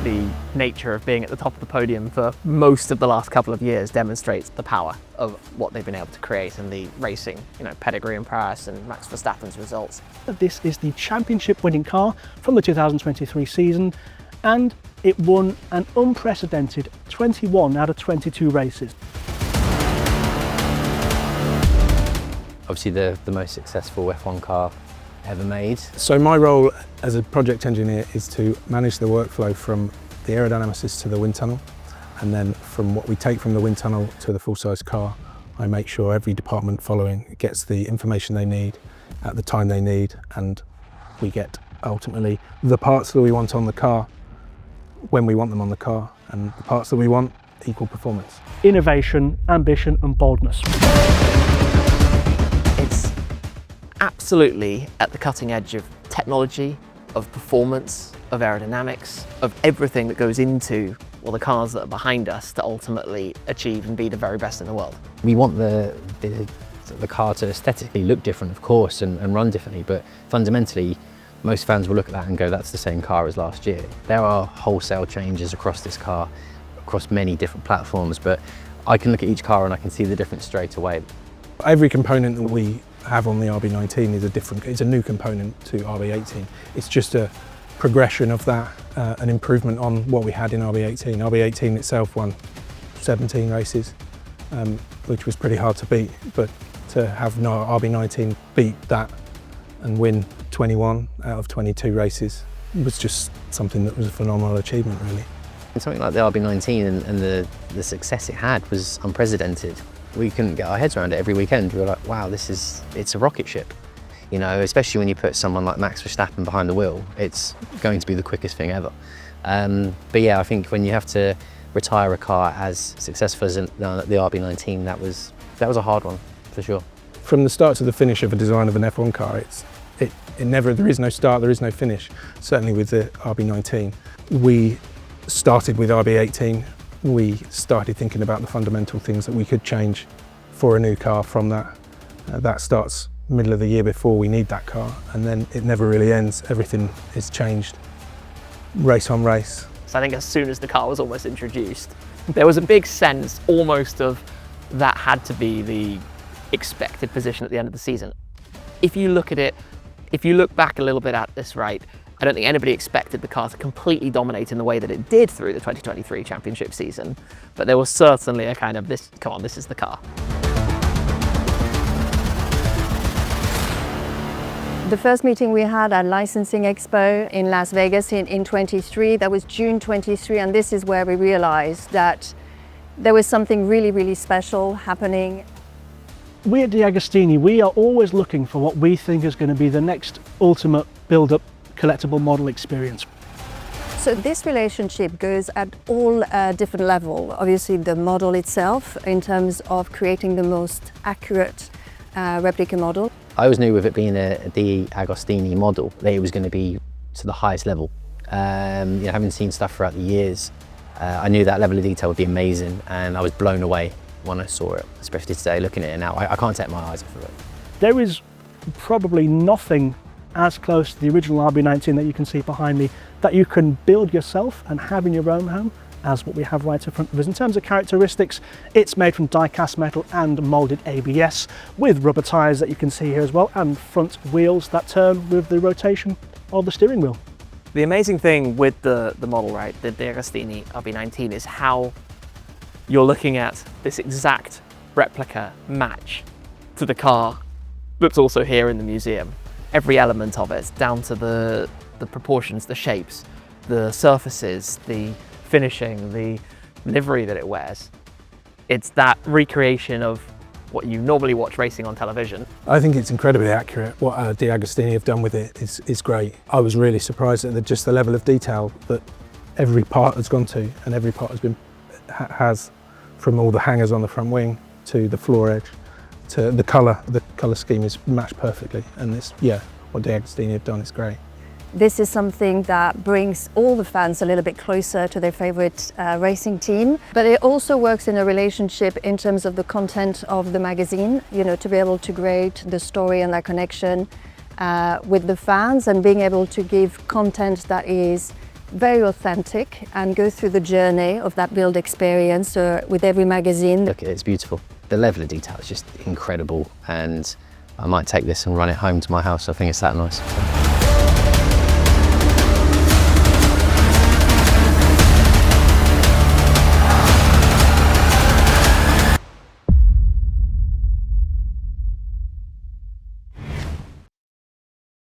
the nature of being at the top of the podium for most of the last couple of years demonstrates the power of what they've been able to create and the racing, pedigree and prowess and Max Verstappen's results. This is the championship winning car from the 2023 season, and it won an unprecedented 21 out of 22 races. Obviously the most successful F1 car ever made. So my role as a project engineer is to manage the workflow from the aerodynamicist to the wind tunnel, and then from what we take from the wind tunnel to the full-size car, I make sure every department following gets the information they need at the time they need, and we get ultimately the parts that we want on the car when we want them on the car, and the parts that we want equal performance. Innovation, ambition and boldness. It's absolutely at the cutting edge of technology, of performance, of aerodynamics, of everything that goes into the cars that are behind us to ultimately achieve and be the very best in the world. We want the car to aesthetically look different, of course, and run differently, but fundamentally, most fans will look at that and go, that's the same car as last year. There are wholesale changes across this car, across many different platforms, but I can look at each car and I can see the difference straight away. Every component that we have on the RB19 is a new component to RB18. It's just a progression of that, an improvement on what we had in RB18. RB18 itself won 17 races, which was pretty hard to beat, but to have RB19 beat that and win 21 out of 22 races was just something that was a phenomenal achievement, really. And something like the RB19 and the success it had was unprecedented. We couldn't get our heads around it every weekend. We were like, wow, it's a rocket ship. Especially when you put someone like Max Verstappen behind the wheel, it's going to be the quickest thing ever. But yeah, I think when you have to retire a car as successful as the RB19, that was a hard one, for sure. From the start to the finish of a design of an F1 car, there is no start, there is no finish. Certainly with the RB19. We started with RB18. We started thinking about the fundamental things that we could change for a new car from that. That starts middle of the year before we need that car, and then it never really ends. Everything is changed race on race. So I think as soon as the car was almost introduced, there was a big sense almost of that had to be the expected position at the end of the season. If you look back a little bit at this, right, I don't think anybody expected the car to completely dominate in the way that it did through the 2023 championship season, but there was certainly a kind of this is the car. The first meeting we had at Licensing Expo in Las Vegas in 23, that was June 23, and this is where we realized that there was something really, really special happening. We at DeAgostini, we are always looking for what we think is going to be the next ultimate build-up collectible model experience. So this relationship goes at all different levels. Obviously the model itself, in terms of creating the most accurate replica model. I always knew with it being a DeAgostini model that it was going to be to the highest level. Having seen stuff throughout the years, I knew that level of detail would be amazing, and I was blown away when I saw it, especially today looking at it now. I can't take my eyes off of it. There is probably nothing as close to the original RB19 that you can see behind me that you can build yourself and have in your own home as what we have right in front of us. In terms of characteristics, it's made from die-cast metal and moulded ABS with rubber tyres that you can see here as well, and front wheels that turn with the rotation of the steering wheel. The amazing thing with the model, right, the DeAgostini RB19, is how you're looking at this exact replica match to the car that's also here in the museum. Every element of it, down to the proportions, the shapes, the surfaces, the finishing, the livery that it wears. It's that recreation of what you normally watch racing on television. I think it's incredibly accurate. What DeAgostini have done with it is great. I was really surprised at just the level of detail that every part has gone to, and every part has from all the hangers on the front wing to the floor edge to the colour. The colour scheme is matched perfectly, and what DeAgostini have done is great. This is something that brings all the fans a little bit closer to their favourite racing team, but it also works in a relationship in terms of the content of the magazine, to be able to create the story and that connection with the fans, and being able to give content that is very authentic and go through the journey of that build experience with every magazine. Look, it's beautiful. The level of detail is just incredible, and I might take this and run it home to my house. I think it's that nice.